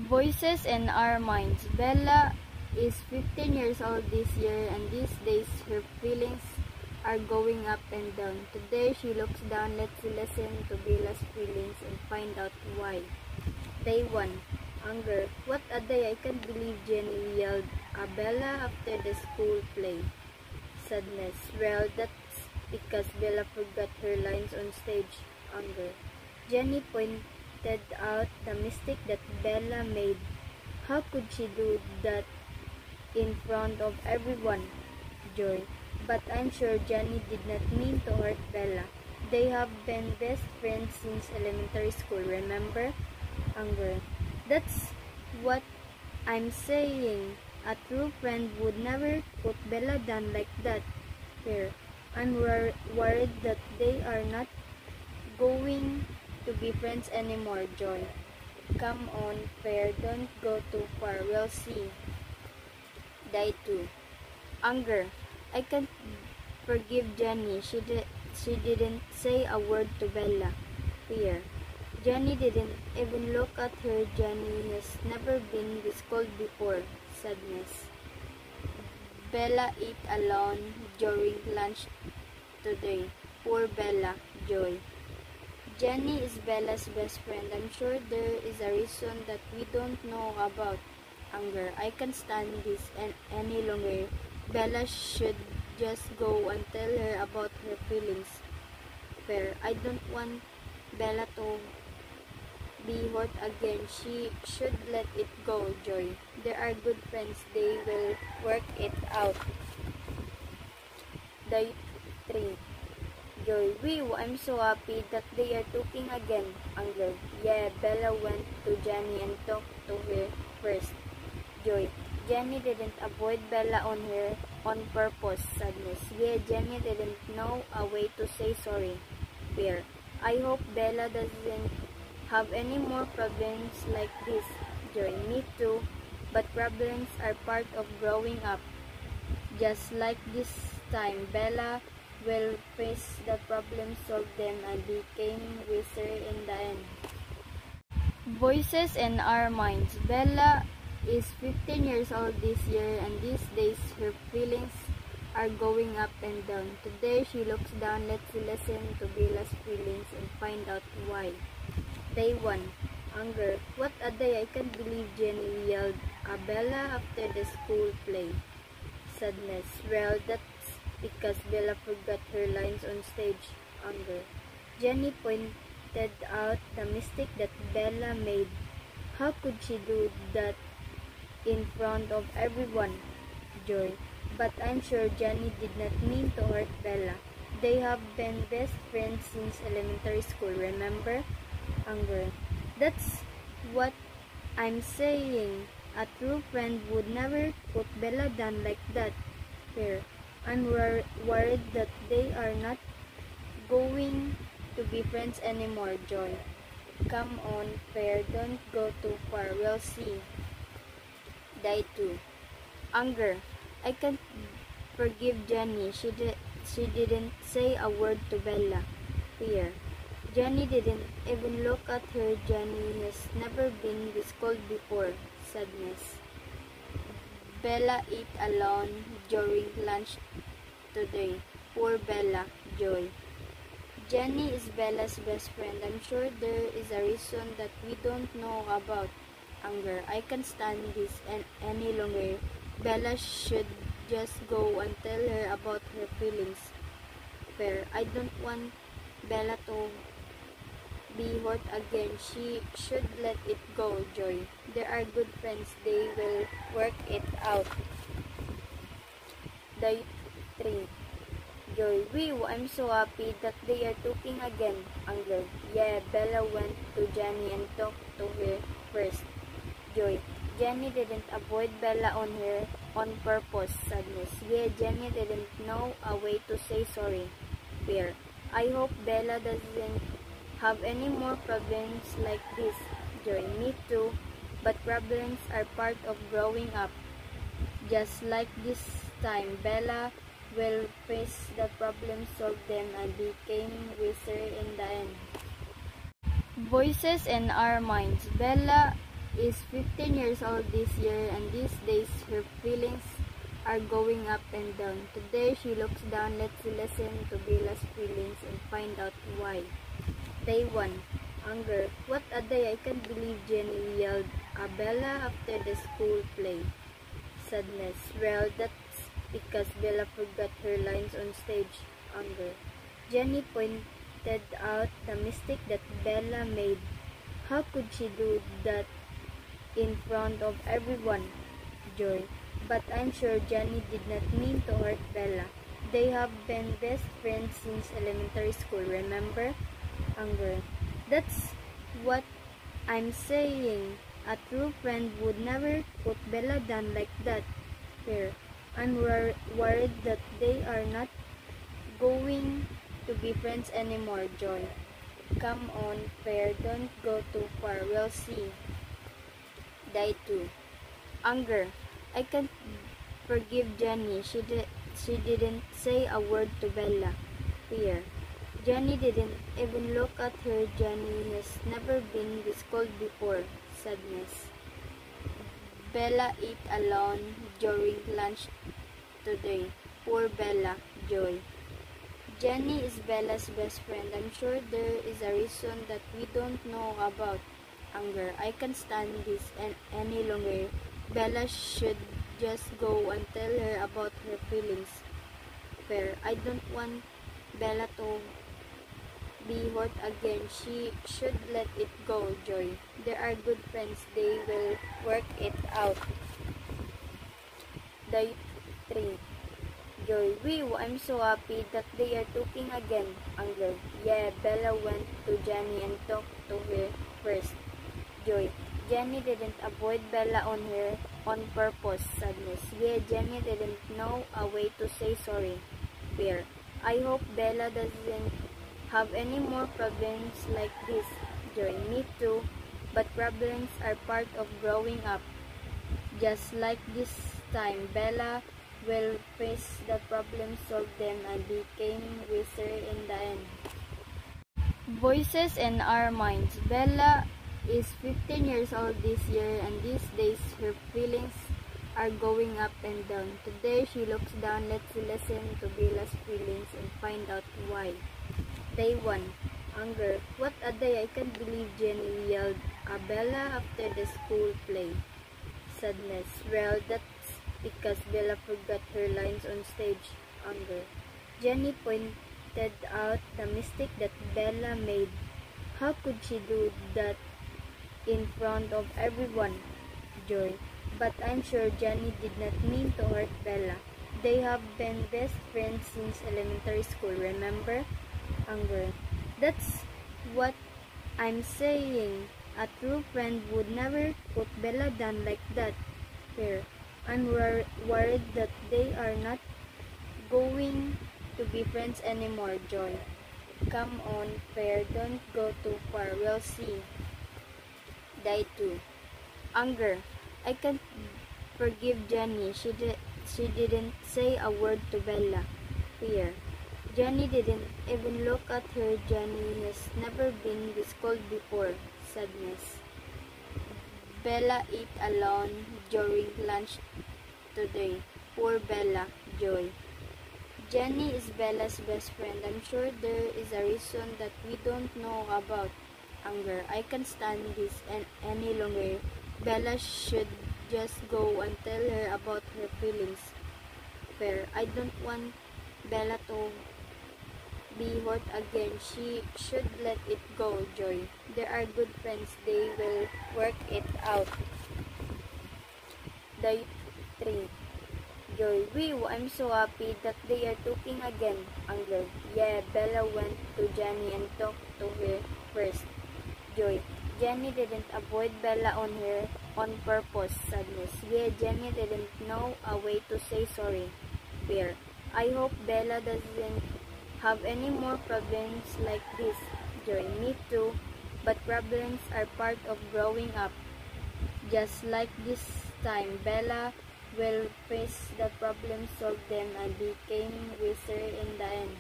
Voices in our minds. Bella is 15 years old this year, and these days her feelings are going up and down. Today she looks down. Let's listen to Bella's feelings and find out why. Day 1. Anger. What a day! I can't believe Jenny yelled at Bella after the school play. Sadness. Well, that's because Bella forgot her lines on stage. Anger. Jenny pointed out the mistake that Bella made. How could she do that in front of everyone? Joy. But I'm sure Jenny did not mean to hurt Bella. They have been best friends since elementary school, remember? Anger. That's what I'm saying. A true friend would never put Bella down like that. Here, I'm worried that they are not going to be friends anymore, Joy. Come on, Fair, don't go too far. We'll see. Day 2. Anger. I can't forgive Jenny. She didn't say a word to Bella. Fear. Jenny didn't even look at her. Jenny has never been this cold before. Sadness. Bella ate alone during lunch today. Poor Bella. Joy. Jenny is Bella's best friend. I'm sure there is a reason that we don't know about. Anger. I can't stand this any longer. Bella should just go and tell her about her feelings. Fair. I don't want Bella to be hurt again. She should let it go, Joy. They are good friends. They will work it out. Day 3. Joy. Whew, I'm so happy that they are talking again. Anger. Yeah, Bella went to Jenny and talked to her first. Joy. Jenny didn't avoid Bella on purpose. Sadness. Yeah, Jenny didn't know a way to say sorry. Fear. I hope Bella doesn't have any more problems like this. Joy. Me too. But problems are part of growing up. Just like this time, Bella will face the problem, solve them, and became wiser in the end. Voices in our minds. Bella is 15 years old this year, and these days her feelings are going up and down. Today she looks down. Let's listen to Bella's feelings and find out why. Day 1. Anger. What a day! I can't believe Jenny yelled at Bella after the school play. Sadness. Well, that's because Bella forgot her lines on stage. Anger. Jenny pointed out the mistake that Bella made. How could she do that in front of everyone? Joy. But I'm sure Jenny did not mean to hurt Bella. They have been best friends since elementary school, remember? Anger. That's what I'm saying. A true friend would never put Bella down like that. Fear. I'm worried that they are not going to be friends anymore, Joy. Come on, Fair, don't go too far. We'll see. Day 2. Anger. I can't forgive Jenny. She didn't say a word to Bella. Fear. Jenny didn't even look at her. Jenny has never been this cold before. Sadness. Bella ate alone during lunch today. Poor Bella. Joy. Jenny is Bella's best friend. I'm sure there is a reason that we don't know about. Anger. I can't stand this any longer. Bella should just go and tell her about her feelings. Fair. I don't want Bella to be hurt again. She should let it go, Joy. They are good friends. They will work it out. Day 3. Joy. Whew, I'm so happy that they are talking again. Anger. Yeah, Bella went to Jenny and talked to her first. Joy. Jenny didn't avoid Bella on purpose. Sadness. Yeah, Jenny didn't know a way to say sorry. Fear. I hope Bella doesn't have any more problems like this. Joy. Me too. But problems are part of growing up. Just like this time, Bella will face the problem, solve them, and became wiser in the end. Voices in our minds. Bella is 15 years old this year, and these days her feelings are going up and down. Today she looks down. Let's listen to Bella's feelings and find out why. Day 1. Anger. What a day! I can't believe Jenny yelled at Bella after the school play. Sadness. Well, that's because Bella forgot her lines on stage. Anger. Jenny pointed out the mistake that Bella made. How could she do that in front of everyone? Joy. But I'm sure Jenny did not mean to hurt Bella. They have been best friends since elementary school, remember? Anger. That's what I'm saying. A true friend would never put Bella down like that. Here, I'm worried that they are not going to be friends anymore, Joy. Come on, Fair, don't go too far. We'll see. Day 2. Anger. I can't forgive Jenny. She didn't say a word to Bella. Fear. Jenny didn't even look at her. Jenny has never been this cold before. Sadness. Bella ate alone during lunch today. Poor Bella. Joy. Jenny is Bella's best friend. I'm sure there is a reason that we don't know about. Anger. I can't stand this any longer. Bella should just go and tell her about her feelings. Fair. I don't want Bella to be hurt again. She should let it go, Joy. They are good friends. They will work it out. Day 3. Joy. Wee, I'm so happy that they are talking again. Anger. Yeah, Bella went to Jenny and talked to her first. Joy. Jenny didn't avoid Bella on purpose. Sadness. Yeah, Jenny didn't know a way to say sorry. Fear. I hope Bella doesn't have any more problems like this. Joy. Me too. But problems are part of growing up. Just like this time, Bella will face the problem, solve them, and became wiser in the end. Voices in our minds. Bella is 15 years old this year, and these days her feelings are going up and down. Today she looks down. Let's listen to Bella's feelings and find out why. Day 1. Anger. What a day! I can't believe Jenny yelled at Bella after the school play. Sadness. Well, that's because Bella forgot her lines on stage. Anger. Jenny pointed out the mistake that Bella made. How could she do that in front of everyone? Joy. But I'm sure Jenny did not mean to hurt Bella. They have been best friends since elementary school, remember? Anger. That's what I'm saying. A true friend would never put Bella down like that. Here, I'm worried that they are not going to be friends anymore, Joy. Come on, Fair, don't go too far. We'll see. Day 2. Anger. I can't forgive Jenny. She didn't say a word to Bella. Fear. Jenny didn't even look at her. Jenny has never been this cold before. Sadness. Bella ate alone during lunch today. Poor Bella. Joy. Jenny is Bella's best friend. I'm sure there is a reason that we don't know about. Anger. I can't stand this any longer. Bella should just go and tell her about her feelings. Fair. I don't want Bella to be hurt again. She should let it go, Joy. They are good friends. They will work it out. Day 3. Joy. Wee, I'm so happy that they are talking again. Anger. Yeah, Bella went to Jenny and talked to her first. Joy. Jenny didn't avoid Bella on purpose. Sadness. Yeah, Jenny didn't know a way to say sorry. Fear. I hope Bella doesn't have any more problems like this. Joy. Me too. But problems are part of growing up. Just like this time, Bella will face the problem, solve them, and became wiser in the end.